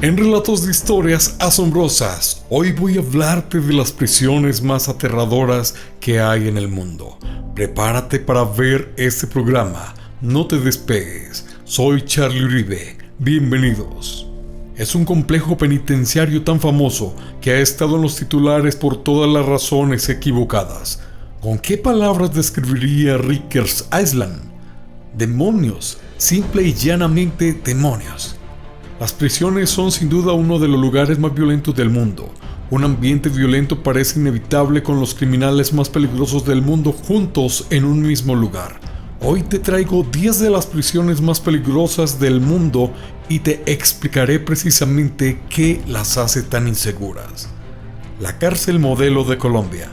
En Relatos de Historias Asombrosas, hoy voy a hablarte de las prisiones más aterradoras que hay en el mundo. Prepárate para ver este programa, no te despegues. Soy Charlie Uribe, bienvenidos. Es un complejo penitenciario tan famoso que ha estado en los titulares por todas las razones equivocadas. ¿Con qué palabras describiría Rikers Island? Demonios, simple y llanamente demonios. Las prisiones son sin duda uno de los lugares más violentos del mundo. Un ambiente violento parece inevitable con los criminales más peligrosos del mundo juntos en un mismo lugar. Hoy te traigo 10 de las prisiones más peligrosas del mundo y te explicaré precisamente qué las hace tan inseguras. La cárcel modelo de Colombia.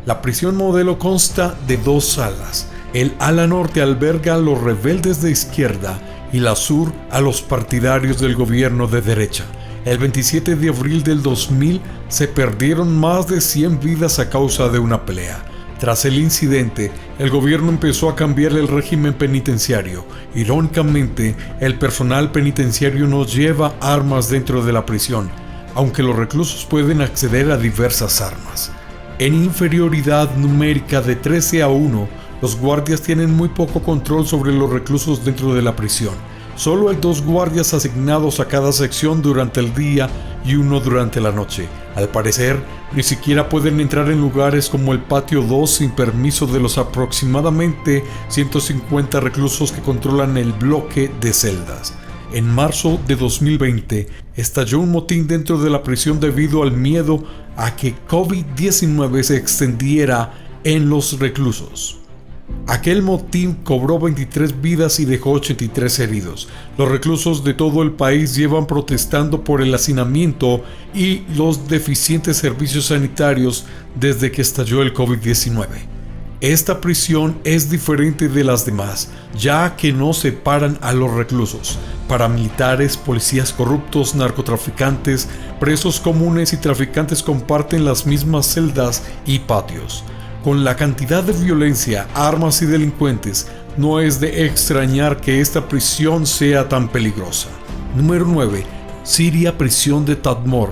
La prisión modelo consta de 2 salas. El ala norte alberga a los rebeldes de izquierda y la sur a los partidarios del gobierno de derecha. El 27 de abril del 2000 se perdieron más de 100 vidas a causa de una pelea. Tras el incidente, el gobierno empezó a cambiar el régimen penitenciario. Irónicamente, el personal penitenciario no lleva armas dentro de la prisión, aunque los reclusos pueden acceder a diversas armas. En inferioridad numérica de 13-1, los guardias tienen muy poco control sobre los reclusos dentro de la prisión. Solo hay 2 guardias asignados a cada sección durante el día y 1 durante la noche. Al parecer, ni siquiera pueden entrar en lugares como el patio 2 sin permiso de los aproximadamente 150 reclusos que controlan el bloque de celdas. En marzo de 2020, estalló un motín dentro de la prisión debido al miedo a que COVID-19 se extendiera en los reclusos. Aquel motín cobró 23 vidas y dejó 83 heridos. Los reclusos de todo el país llevan protestando por el hacinamiento y los deficientes servicios sanitarios desde que estalló el COVID-19. Esta prisión es diferente de las demás, ya que no separan a los reclusos. Paramilitares, policías corruptos, narcotraficantes, presos comunes y traficantes comparten las mismas celdas y patios. Con la cantidad de violencia, armas y delincuentes, no es de extrañar que esta prisión sea tan peligrosa. Número 9. Siria Prisión de Tadmor.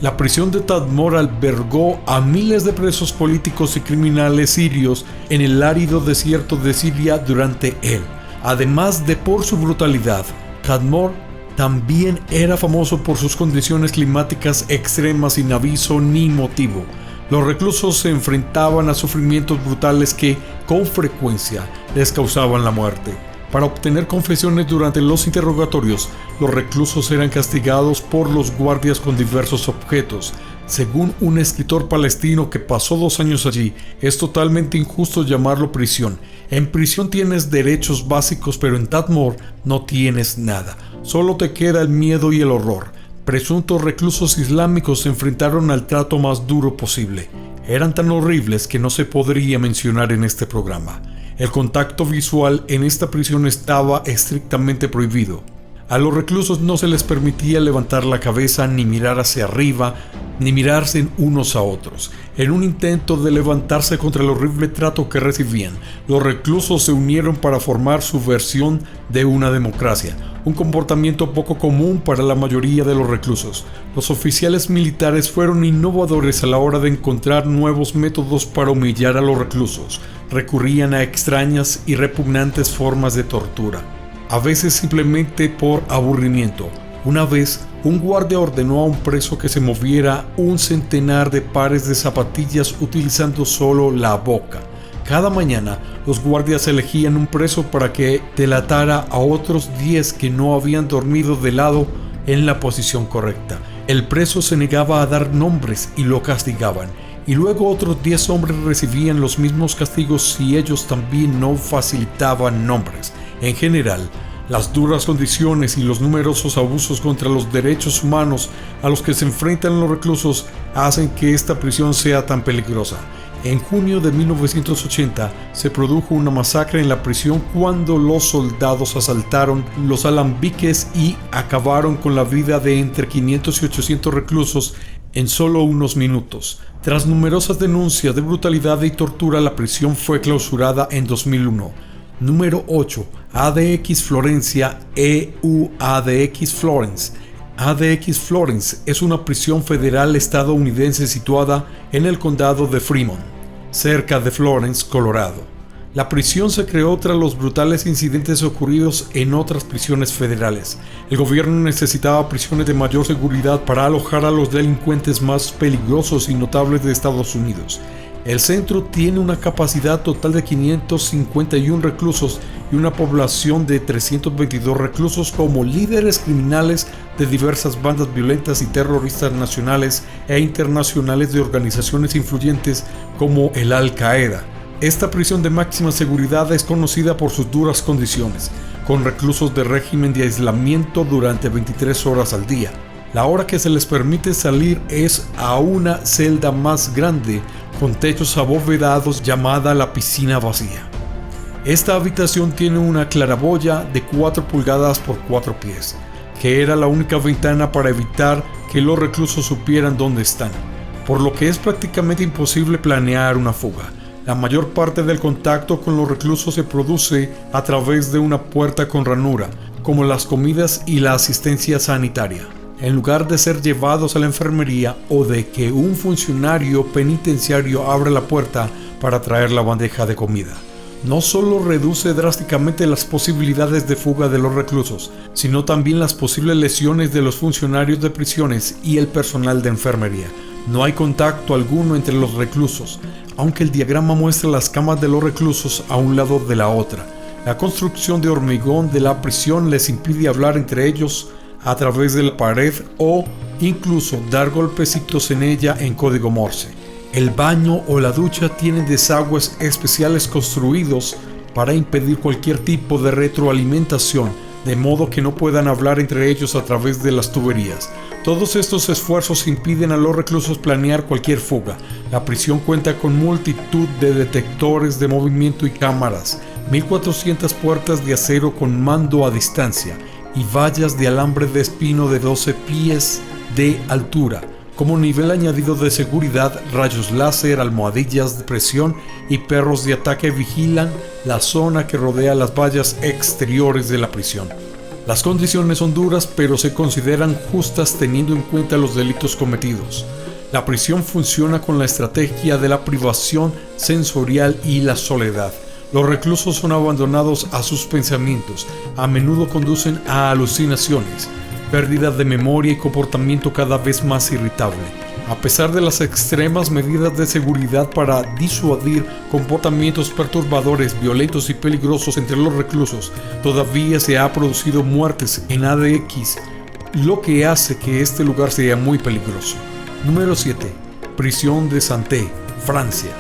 La prisión de Tadmor albergó a miles de presos políticos y criminales sirios en el árido desierto de Siria durante él. Además de por su brutalidad, Tadmor también era famoso por sus condiciones climáticas extremas sin aviso ni motivo. Los reclusos se enfrentaban a sufrimientos brutales que, con frecuencia, les causaban la muerte. Para obtener confesiones durante los interrogatorios, los reclusos eran castigados por los guardias con diversos objetos. Según un escritor palestino que pasó 2 años allí, es totalmente injusto llamarlo prisión. En prisión tienes derechos básicos, pero en Tadmor no tienes nada. Solo te queda el miedo y el horror. Presuntos reclusos islámicos se enfrentaron al trato más duro posible. Eran tan horribles que no se podría mencionar en este programa. El contacto visual en esta prisión estaba estrictamente prohibido. A los reclusos no se les permitía levantar la cabeza, ni mirar hacia arriba, ni mirarse unos a otros. En un intento de levantarse contra el horrible trato que recibían, los reclusos se unieron para formar su versión de una democracia, un comportamiento poco común para la mayoría de los reclusos. Los oficiales militares fueron innovadores a la hora de encontrar nuevos métodos para humillar a los reclusos. Recurrían a extrañas y repugnantes formas de tortura, a veces simplemente por aburrimiento. Una vez, un guardia ordenó a un preso que se moviera 100 de pares de zapatillas utilizando solo la boca. Cada mañana, los guardias elegían un preso para que delatara a otros 10 que no habían dormido de lado en la posición correcta. El preso se negaba a dar nombres y lo castigaban, y luego otros 10 hombres recibían los mismos castigos si ellos también no facilitaban nombres. En general, las duras condiciones y los numerosos abusos contra los derechos humanos a los que se enfrentan los reclusos hacen que esta prisión sea tan peligrosa. En junio de 1980 se produjo una masacre en la prisión cuando los soldados asaltaron los alambiques y acabaron con la vida de entre 500 y 800 reclusos en solo unos minutos. Tras numerosas denuncias de brutalidad y tortura, la prisión fue clausurada en 2001. Número 8. ADX Florencia, EUADX Florence. ADX Florence es una prisión federal estadounidense situada en el condado de Fremont, cerca de Florence, Colorado. La prisión se creó tras los brutales incidentes ocurridos en otras prisiones federales. El gobierno necesitaba prisiones de mayor seguridad para alojar a los delincuentes más peligrosos y notables de Estados Unidos. El centro tiene una capacidad total de 551 reclusos y una población de 322 reclusos como líderes criminales de diversas bandas violentas y terroristas nacionales e internacionales de organizaciones influyentes como el Al-Qaeda. Esta prisión de máxima seguridad es conocida por sus duras condiciones, con reclusos de régimen de aislamiento durante 23 horas al día. La hora que se les permite salir es a una celda más grande con techos abovedados llamada la piscina vacía. Esta habitación tiene una claraboya de 4 pulgadas por 4 pies, que era la única ventana para evitar que los reclusos supieran dónde están, por lo que es prácticamente imposible planear una fuga. La mayor parte del contacto con los reclusos se produce a través de una puerta con ranura, como las comidas y la asistencia sanitaria, en lugar de ser llevados a la enfermería o de que un funcionario penitenciario abra la puerta para traer la bandeja de comida. No solo reduce drásticamente las posibilidades de fuga de los reclusos, sino también las posibles lesiones de los funcionarios de prisiones y el personal de enfermería. No hay contacto alguno entre los reclusos, aunque el diagrama muestra las camas de los reclusos a un lado de la otra. La construcción de hormigón de la prisión les impide hablar entre ellos a través de la pared o incluso dar golpecitos en ella en código Morse. El baño o la ducha tienen desagües especiales construidos para impedir cualquier tipo de retroalimentación, de modo que no puedan hablar entre ellos a través de las tuberías. Todos estos esfuerzos impiden a los reclusos planear cualquier fuga. La prisión cuenta con multitud de detectores de movimiento y cámaras, 1.400 puertas de acero con mando a distancia y vallas de alambre de espino de 12 pies de altura. Como nivel añadido de seguridad, rayos láser, almohadillas de presión y perros de ataque vigilan la zona que rodea las vallas exteriores de la prisión. Las condiciones son duras, pero se consideran justas teniendo en cuenta los delitos cometidos. La prisión funciona con la estrategia de la privación sensorial y la soledad. Los reclusos son abandonados a sus pensamientos, a menudo conducen a alucinaciones, pérdida de memoria y comportamiento cada vez más irritable. A pesar de las extremas medidas de seguridad para disuadir comportamientos perturbadores, violentos y peligrosos entre los reclusos, todavía se ha producido muertes en ADX, lo que hace que este lugar sea muy peligroso. Número 7. Prisión de Santé, Francia.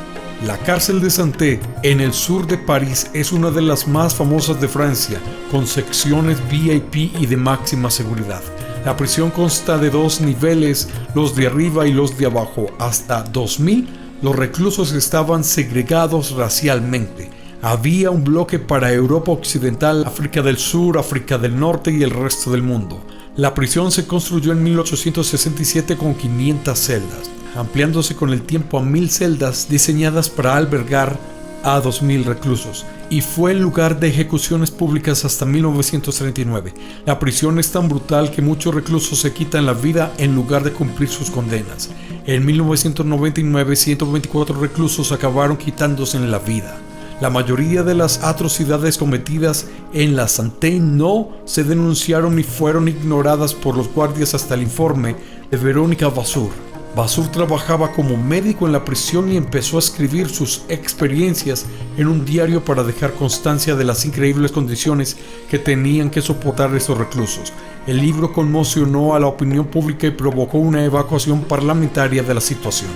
La cárcel de Santé, en el sur de París, es una de las más famosas de Francia, con secciones VIP y de máxima seguridad. La prisión consta de 2 niveles, los de arriba y los de abajo. Hasta 2000, los reclusos estaban segregados racialmente. Había un bloque para Europa Occidental, África del Sur, África del Norte y el resto del mundo. La prisión se construyó en 1867 con 500 celdas, ampliándose con el tiempo a 1000 celdas diseñadas para albergar a 2000 reclusos, y fue el lugar de ejecuciones públicas hasta 1939. La prisión es tan brutal que muchos reclusos se quitan la vida en lugar de cumplir sus condenas. En 1999, 124 reclusos acabaron quitándose la vida. La mayoría de las atrocidades cometidas en la Santé no se denunciaron y fueron ignoradas por los guardias hasta el informe de Verónica Vasseur. Vasseur trabajaba como médico en la prisión y empezó a escribir sus experiencias en un diario para dejar constancia de las increíbles condiciones que tenían que soportar esos reclusos. El libro conmocionó a la opinión pública y provocó una evacuación parlamentaria de la situación.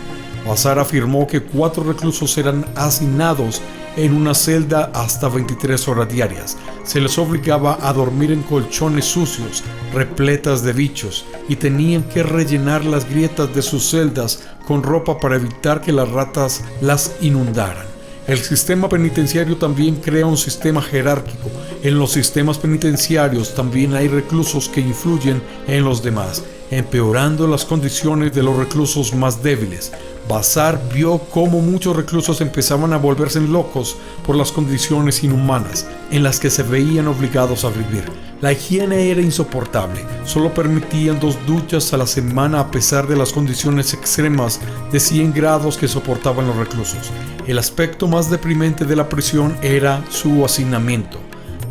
Vasseur afirmó que 4 reclusos eran hacinados en una celda hasta 23 horas diarias. Se les obligaba a dormir en colchones sucios, repletas de bichos, y tenían que rellenar las grietas de sus celdas con ropa para evitar que las ratas las inundaran. El sistema penitenciario también crea un sistema jerárquico. En los sistemas penitenciarios también hay reclusos que influyen en los demás. empeorando las condiciones de los reclusos más débiles. Bashar vio cómo muchos reclusos empezaban a volverse locos por las condiciones inhumanas en las que se veían obligados a vivir. La higiene era insoportable, solo permitían 2 duchas a la semana a pesar de las condiciones extremas de 100 grados que soportaban los reclusos. El aspecto más deprimente de la prisión era su hacinamiento.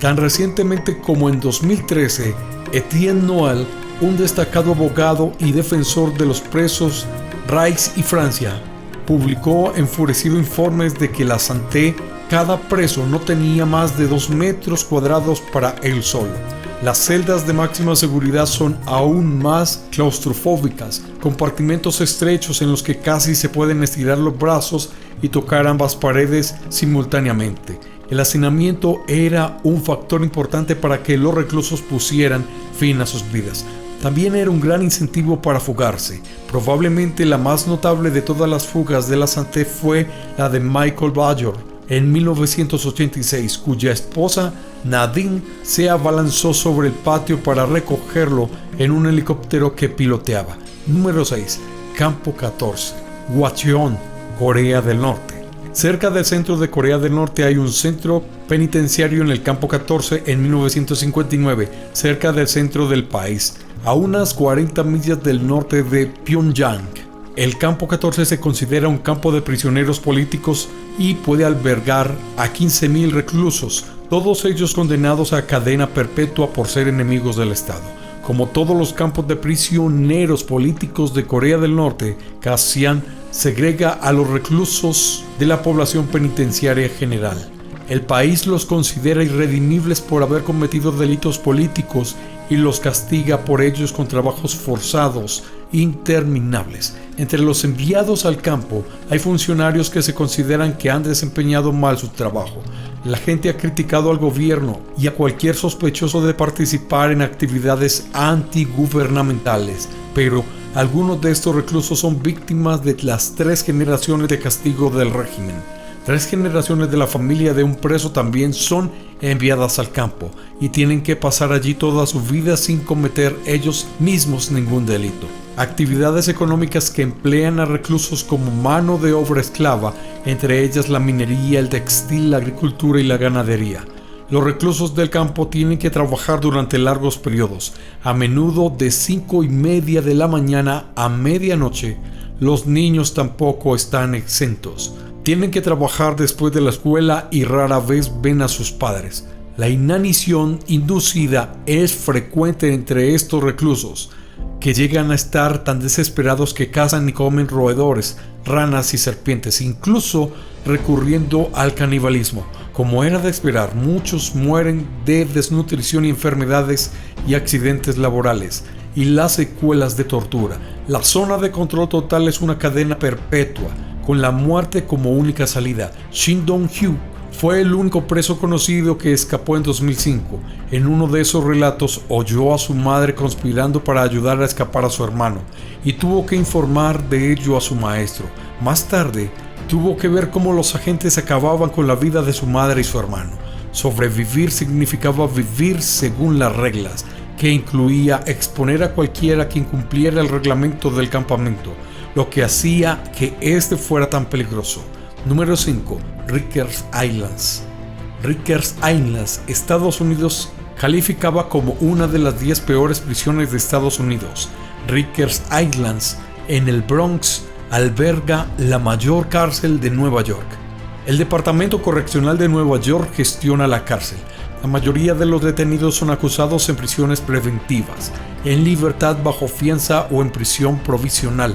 Tan recientemente como en 2013, Etienne Noel, un destacado abogado y defensor de los presos Reich y Francia, publicó enfurecido informes de que la Santé, cada preso no tenía más de 2 metros cuadrados para él solo. Las celdas de máxima seguridad son aún más claustrofóbicas, compartimentos estrechos en los que casi se pueden estirar los brazos y tocar ambas paredes simultáneamente. El hacinamiento era un factor importante para que los reclusos pusieran fin a sus vidas. También era un gran incentivo para fugarse. Probablemente la más notable de todas las fugas de la Santé fue la de Michael Bajor en 1986, cuya esposa Nadine se abalanzó sobre el patio para recogerlo en un helicóptero que piloteaba. Número 6. Campo 14. Gwacheon, Corea del Norte. Cerca del centro de Corea del Norte hay un centro penitenciario en el Campo 14 en 1959, cerca del centro del país, a unas 40 millas del norte de Pyongyang. El Campo 14 se considera un campo de prisioneros políticos y puede albergar a 15.000 reclusos, todos ellos condenados a cadena perpetua por ser enemigos del Estado. Como todos los campos de prisioneros políticos de Corea del Norte, Kaesong segrega a los reclusos de la población penitenciaria general. El país los considera irredimibles por haber cometido delitos políticos y los castiga por ellos con trabajos forzados interminables. Entre los enviados al campo hay funcionarios que se consideran que han desempeñado mal su trabajo. La gente ha criticado al gobierno y a cualquier sospechoso de participar en actividades antigubernamentales, pero algunos de estos reclusos son víctimas de las 3 generaciones de castigo del régimen. 3 generaciones de la familia de un preso también son enviadas al campo y tienen que pasar allí toda su vida sin cometer ellos mismos ningún delito. Actividades económicas que emplean a reclusos como mano de obra esclava, entre ellas la minería, el textil, la agricultura y la ganadería. Los reclusos del campo tienen que trabajar durante largos periodos, a menudo de 5:30 de la mañana a medianoche. Los niños tampoco están exentos. Tienen que trabajar después de la escuela y rara vez ven a sus padres. La inanición inducida es frecuente entre estos reclusos, que llegan a estar tan desesperados que cazan y comen roedores, ranas y serpientes, incluso recurriendo al canibalismo. Como era de esperar, muchos mueren de desnutrición y enfermedades y accidentes laborales y las secuelas de tortura. La zona de control total es una cadena perpetua, con la muerte como única salida. Shin Dong-hyu fue el único preso conocido que escapó en 2005. En uno de esos relatos oyó a su madre conspirando para ayudar a escapar a su hermano y tuvo que informar de ello a su maestro. Más tarde, tuvo que ver cómo los agentes acababan con la vida de su madre y su hermano. Sobrevivir significaba vivir según las reglas, que incluía exponer a cualquiera que incumpliera el reglamento del campamento, lo que hacía que este fuera tan peligroso. Número 5. Rikers Islands. Rikers Islands, Estados Unidos, calificaba como una de las 10 peores prisiones de Estados Unidos. Rikers Islands, en el Bronx, alberga la mayor cárcel de Nueva York. El Departamento Correccional de Nueva York gestiona la cárcel. La mayoría de los detenidos son acusados en prisiones preventivas, en libertad bajo fianza o en prisión provisional,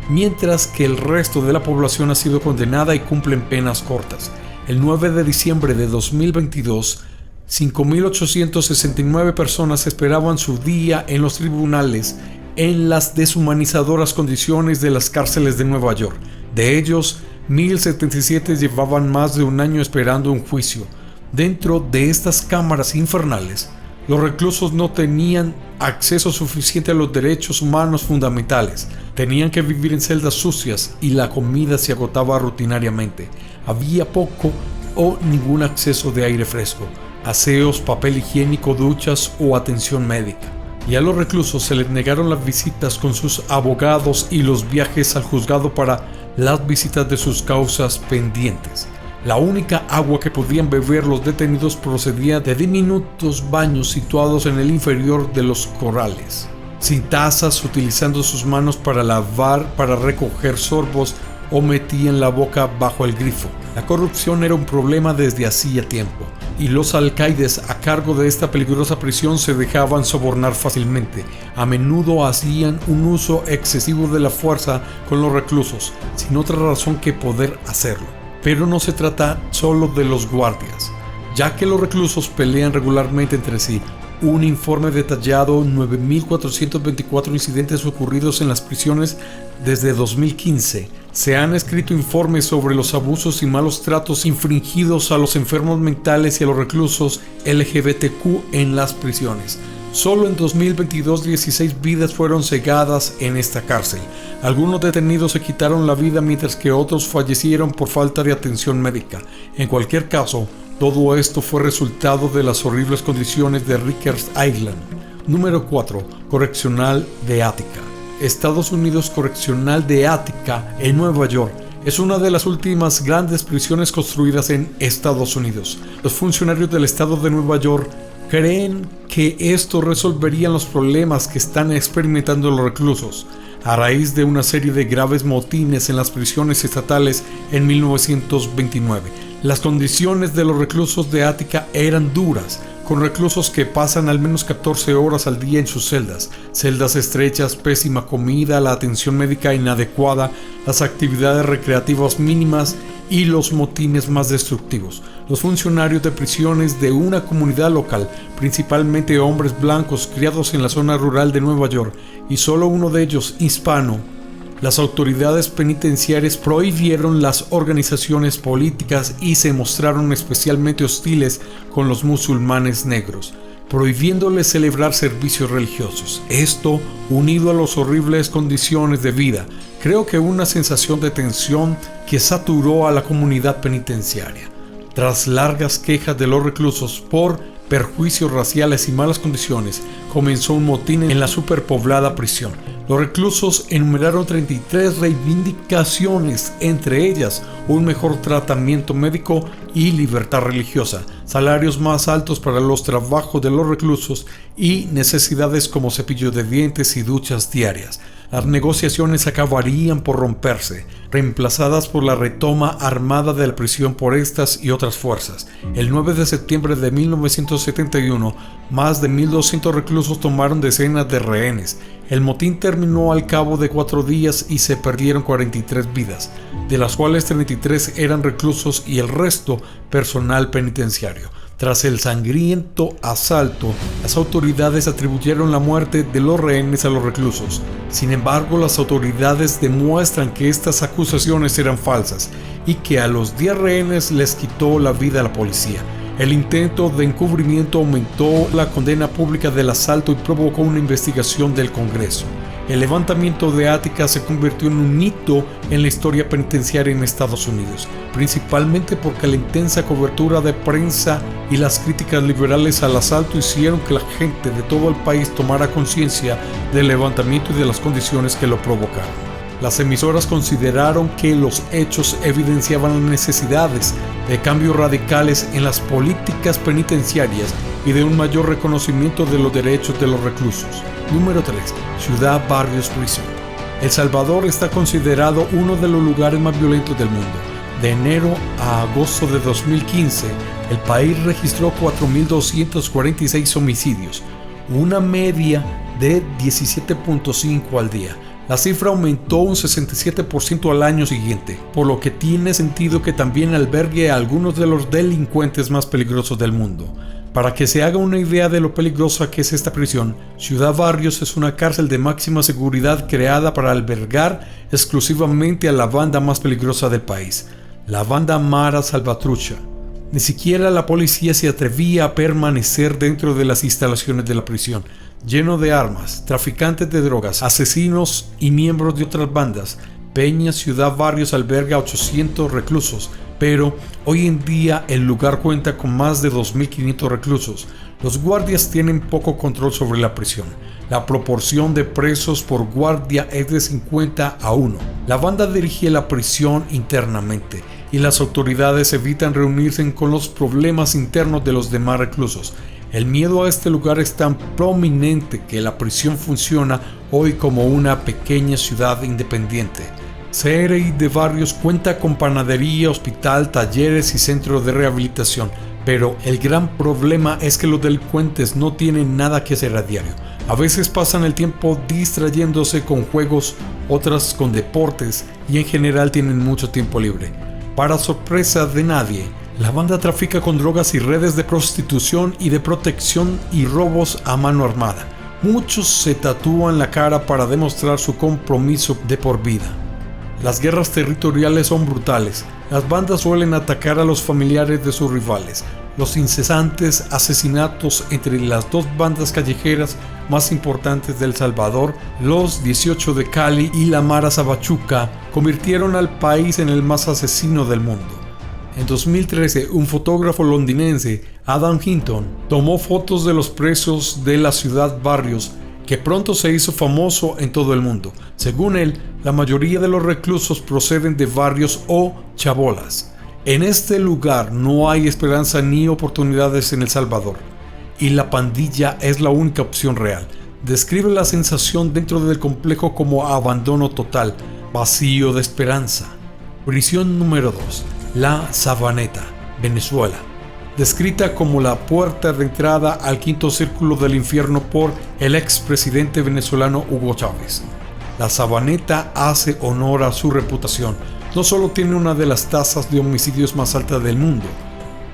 mientras que el resto de la población ha sido condenada y cumplen penas cortas. El 9 de diciembre de 2022, 5.869 personas esperaban su día en los tribunales en las deshumanizadoras condiciones de las cárceles de Nueva York. De ellos, 1.077 llevaban más de un año esperando un juicio. Dentro de estas cámaras infernales, los reclusos no tenían acceso suficiente a los derechos humanos fundamentales. Tenían que vivir en celdas sucias y la comida se agotaba rutinariamente. Había poco o ningún acceso de aire fresco, aseos, papel higiénico, duchas o atención médica. y a los reclusos se les negaron las visitas con sus abogados y los viajes al juzgado para las visitas de sus causas pendientes. La única agua que podían beber los detenidos procedía de diminutos baños situados en el inferior de los corrales, sin tazas, utilizando sus manos para lavar, para recoger sorbos o metían la boca bajo el grifo. La corrupción era un problema desde hacía tiempo, y los alcaides a cargo de esta peligrosa prisión se dejaban sobornar fácilmente. A menudo hacían un uso excesivo de la fuerza con los reclusos, sin otra razón que poder hacerlo. Pero no se trata solo de los guardias, ya que los reclusos pelean regularmente entre sí. Un informe detallado 9.424 incidentes ocurridos en las prisiones desde 2015. Se han escrito informes sobre los abusos y malos tratos infringidos a los enfermos mentales y a los reclusos LGBTQ en las prisiones. Solo en 2022 16 vidas fueron cegadas en esta cárcel. Algunos detenidos se quitaron la vida mientras que otros fallecieron por falta de atención médica. En cualquier caso, todo esto fue resultado de las horribles condiciones de Rikers Island. Número 4. Correccional de Ática. Estados Unidos Correccional de Ática en Nueva York es una de las últimas grandes prisiones construidas en Estados Unidos. Los funcionarios del estado de Nueva York creen que esto resolvería los problemas que están experimentando los reclusos a raíz de una serie de graves motines en las prisiones estatales en 1929. Las condiciones de los reclusos de Ática eran duras, con reclusos que pasan al menos 14 horas al día en sus celdas estrechas, pésima comida, la atención médica inadecuada, las actividades recreativas mínimas y los motines más destructivos. Los funcionarios de prisiones de una comunidad local, principalmente hombres blancos criados en la zona rural de Nueva York, y solo uno de ellos hispano, las autoridades penitenciarias prohibieron las organizaciones políticas y se mostraron especialmente hostiles con los musulmanes negros, prohibiéndoles celebrar servicios religiosos. Esto, unido a las horribles condiciones de vida, creo que una sensación de tensión que saturó a la comunidad penitenciaria. Tras largas quejas de los reclusos por perjuicios raciales y malas condiciones, comenzó un motín en la superpoblada prisión. Los reclusos enumeraron 33 reivindicaciones, entre ellas un mejor tratamiento médico y libertad religiosa, salarios más altos para los trabajos de los reclusos y necesidades como cepillo de dientes y duchas diarias. Las negociaciones acabarían por romperse, reemplazadas por la retoma armada de la prisión por estas y otras fuerzas. El 9 de septiembre de 1971, más de 1.200 reclusos tomaron decenas de rehenes. El motín terminó al cabo de 4 días y se perdieron 43 vidas, de las cuales 33 eran reclusos y el resto personal penitenciario. Tras el sangriento asalto, las autoridades atribuyeron la muerte de los rehenes a los reclusos. Sin embargo, las autoridades demuestran que estas acusaciones eran falsas y que a los 10 rehenes les quitó la vida a la policía. El intento de encubrimiento aumentó la condena pública del asalto y provocó una investigación del Congreso. El levantamiento de Ática se convirtió en un hito en la historia penitenciaria en Estados Unidos, principalmente porque la intensa cobertura de prensa y las críticas liberales al asalto hicieron que la gente de todo el país tomara conciencia del levantamiento y de las condiciones que lo provocaron. Las emisoras consideraron que los hechos evidenciaban las necesidades de cambios radicales en las políticas penitenciarias y de un mayor reconocimiento de los derechos de los reclusos. Número 3. Ciudad Barrios Prison. El Salvador está considerado uno de los lugares más violentos del mundo. De enero a agosto de 2015, el país registró 4.246 homicidios, una media de 17.5 al día. La cifra aumentó un 67% al año siguiente, por lo que tiene sentido que también albergue a algunos de los delincuentes más peligrosos del mundo. Para que se haga una idea de lo peligrosa que es esta prisión, Ciudad Barrios es una cárcel de máxima seguridad creada para albergar exclusivamente a la banda más peligrosa del país, la banda Mara Salvatrucha. Ni siquiera la policía se atrevía a permanecer dentro de las instalaciones de la prisión, lleno de armas, traficantes de drogas, asesinos y miembros de otras bandas. Peña Ciudad Barrios alberga 800 reclusos, pero hoy en día el lugar cuenta con más de 2.500 reclusos. Los guardias tienen poco control sobre la prisión. La proporción de presos por guardia es de 50-1. La banda dirige la prisión internamente y las autoridades evitan reunirse con los problemas internos de los demás reclusos. El miedo a este lugar es tan prominente que la prisión funciona hoy como una pequeña ciudad independiente. CRI de Barrios cuenta con panadería, hospital, talleres y centro de rehabilitación, pero el gran problema es que los delincuentes no tienen nada que hacer a diario. A veces pasan el tiempo distrayéndose con juegos, otras con deportes y en general tienen mucho tiempo libre. Para sorpresa de nadie, la banda trafica con drogas y redes de prostitución y de protección y robos a mano armada. Muchos se tatúan la cara para demostrar su compromiso de por vida. Las guerras territoriales son brutales. Las bandas suelen atacar a los familiares de sus rivales. Los incesantes asesinatos entre las dos bandas callejeras más importantes de El Salvador, los 18 de Cali y la Mara Salvatrucha, convirtieron al país en el más asesino del mundo. En 2013, un fotógrafo londinense, Adam Hinton, tomó fotos de los presos de la ciudad Barrios, que pronto se hizo famoso en todo el mundo. Según él, la mayoría de los reclusos proceden de barrios o chabolas. En este lugar no hay esperanza ni oportunidades en El Salvador, y la pandilla es la única opción real. Describe la sensación dentro del complejo como abandono total, vacío de esperanza. Prisión número 2. La Sabaneta, Venezuela. Descrita como la puerta de entrada al quinto círculo del infierno por el expresidente venezolano Hugo Chávez. La Sabaneta hace honor a su reputación. No solo tiene una de las tasas de homicidios más altas del mundo,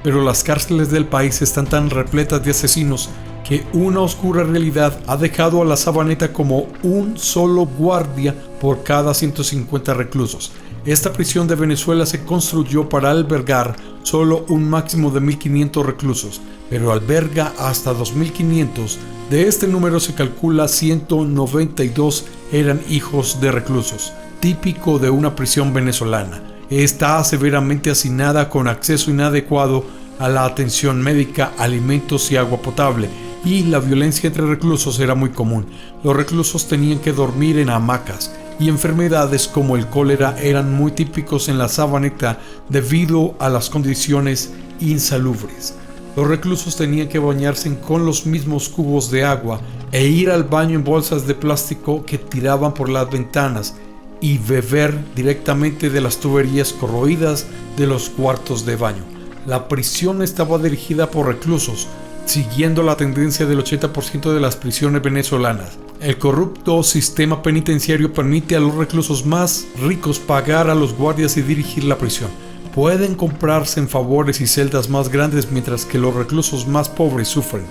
pero las cárceles del país están tan repletas de asesinos que una oscura realidad ha dejado a la Sabaneta como un solo guardia por cada 150 reclusos. Esta prisión de Venezuela se construyó para albergar solo un máximo de 1.500 reclusos, pero alberga hasta 2.500. De este número se calcula 192 eran hijos de reclusos, típico de una prisión venezolana. Está severamente hacinada con acceso inadecuado a la atención médica, alimentos y agua potable, y la violencia entre reclusos era muy común. Los reclusos tenían que dormir en hamacas, y enfermedades como el cólera eran muy típicos en la Sabaneta debido a las condiciones insalubres. Los reclusos tenían que bañarse con los mismos cubos de agua e ir al baño en bolsas de plástico que tiraban por las ventanas y beber directamente de las tuberías corroídas de los cuartos de baño. La prisión estaba dirigida por reclusos, siguiendo la tendencia del 80% de las prisiones venezolanas. El corrupto sistema penitenciario permite a los reclusos más ricos pagar a los guardias y dirigir la prisión. Pueden comprarse en favores y celdas más grandes mientras que los reclusos más pobres sufren.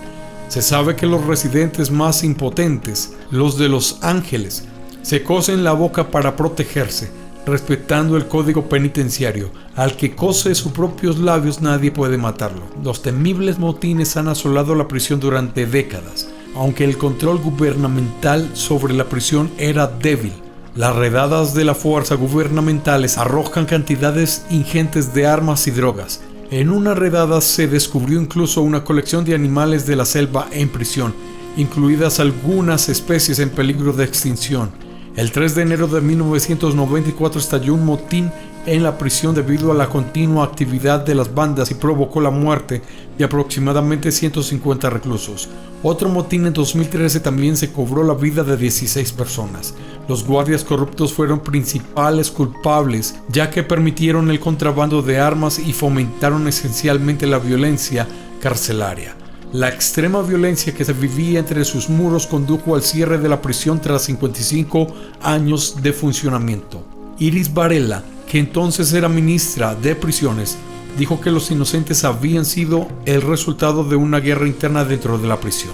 Se sabe que los residentes más impotentes, los de Los Ángeles, se cosen la boca para protegerse, respetando el código penitenciario. Al que cose sus propios labios nadie puede matarlo. Los temibles motines han asolado la prisión durante décadas. Aunque el control gubernamental sobre la prisión era débil, las redadas de la fuerza gubernamentales arrojan cantidades ingentes de armas y drogas. En una redada se descubrió incluso una colección de animales de la selva en prisión, incluidas algunas especies en peligro de extinción. El 3 de enero de 1994 estalló un motín en la prisión debido a la continua actividad de las bandas y provocó la muerte de aproximadamente 150 reclusos. Otro motín en 2013 también se cobró la vida de 16 personas. Los guardias corruptos fueron principales culpables, ya que permitieron el contrabando de armas y fomentaron esencialmente la violencia carcelaria. La extrema violencia que se vivía entre sus muros condujo al cierre de la prisión tras 55 años de funcionamiento. Iris Varela, que entonces era ministra de Prisiones, dijo que los inocentes habían sido el resultado de una guerra interna dentro de la prisión.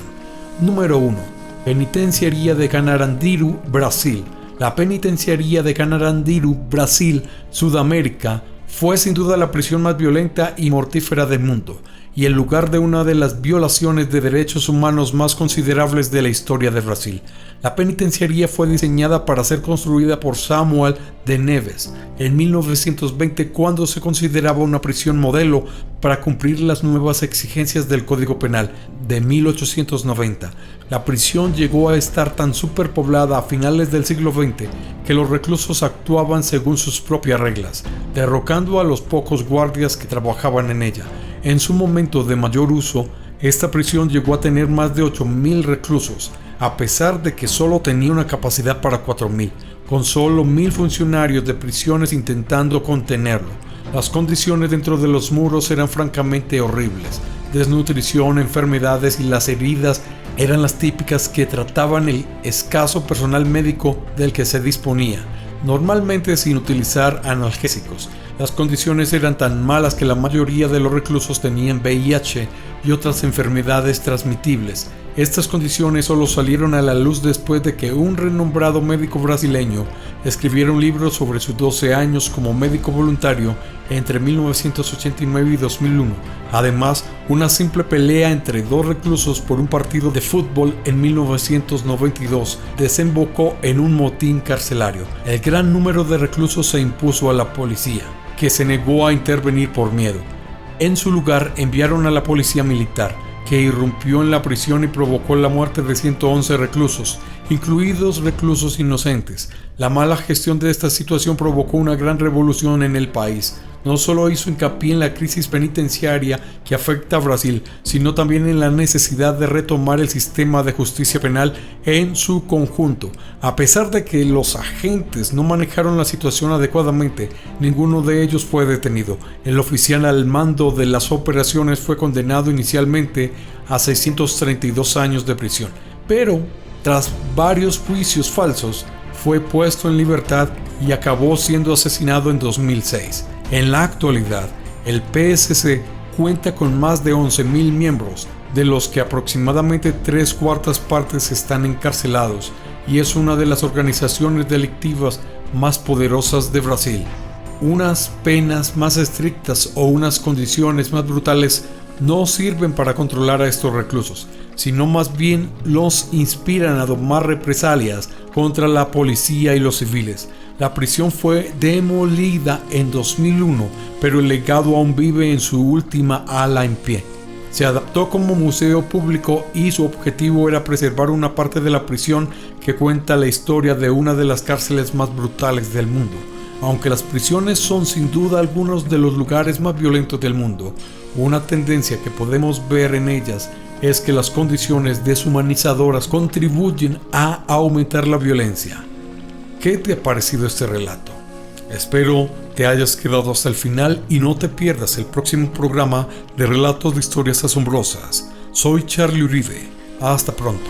Número 1. Penitenciaría de Carandiru, Brasil. La penitenciaría de Carandiru, Brasil, Sudamérica, fue sin duda la prisión más violenta y mortífera del mundo, y el lugar de una de las violaciones de derechos humanos más considerables de la historia de Brasil. La penitenciaría fue diseñada para ser construida por Samuel de Neves en 1920, cuando se consideraba una prisión modelo para cumplir las nuevas exigencias del Código Penal de 1890. La prisión llegó a estar tan superpoblada a finales del siglo XX que los reclusos actuaban según sus propias reglas, derrocando a los pocos guardias que trabajaban en ella. En su momento de mayor uso, esta prisión llegó a tener más de 8.000 reclusos, a pesar de que solo tenía una capacidad para 4.000, con solo 1.000 funcionarios de prisiones intentando contenerlo. Las condiciones dentro de los muros eran francamente horribles. Desnutrición, enfermedades y las heridas eran las típicas que trataban el escaso personal médico del que se disponía, normalmente sin utilizar analgésicos. Las condiciones eran tan malas que la mayoría de los reclusos tenían VIH y otras enfermedades transmitibles. Estas condiciones solo salieron a la luz después de que un renombrado médico brasileño escribiera un libro sobre sus 12 años como médico voluntario entre 1989 y 2001. Además, una simple pelea entre dos reclusos por un partido de fútbol en 1992 desembocó en un motín carcelario. El gran número de reclusos se impuso a la policía, que se negó a intervenir por miedo. En su lugar enviaron a la policía militar, que irrumpió en la prisión y provocó la muerte de 111 reclusos, incluidos reclusos inocentes. La mala gestión de esta situación provocó una gran revolución en el país. No solo hizo hincapié en la crisis penitenciaria que afecta a Brasil, sino también en la necesidad de retomar el sistema de justicia penal en su conjunto. A pesar de que los agentes no manejaron la situación adecuadamente, ninguno de ellos fue detenido. El oficial al mando de las operaciones fue condenado inicialmente a 632 años de prisión, pero tras varios juicios falsos, fue puesto en libertad y acabó siendo asesinado en 2006. En la actualidad, el PSC cuenta con más de 11.000 miembros, de los que aproximadamente 3/4 partes están encarcelados, y es una de las organizaciones delictivas más poderosas de Brasil. Unas penas más estrictas o unas condiciones más brutales no sirven para controlar a estos reclusos, sino más bien los inspiran a tomar represalias contra la policía y los civiles. La prisión fue demolida en 2001, pero el legado aún vive en su última ala en pie. Se adaptó como museo público y su objetivo era preservar una parte de la prisión que cuenta la historia de una de las cárceles más brutales del mundo. Aunque las prisiones son sin duda algunos de los lugares más violentos del mundo, una tendencia que podemos ver en ellas es que las condiciones deshumanizadoras contribuyen a aumentar la violencia. ¿Qué te ha parecido este relato? Espero te hayas quedado hasta el final y no te pierdas el próximo programa de Relatos de Historias Asombrosas. Soy Charlie Uribe. Hasta pronto.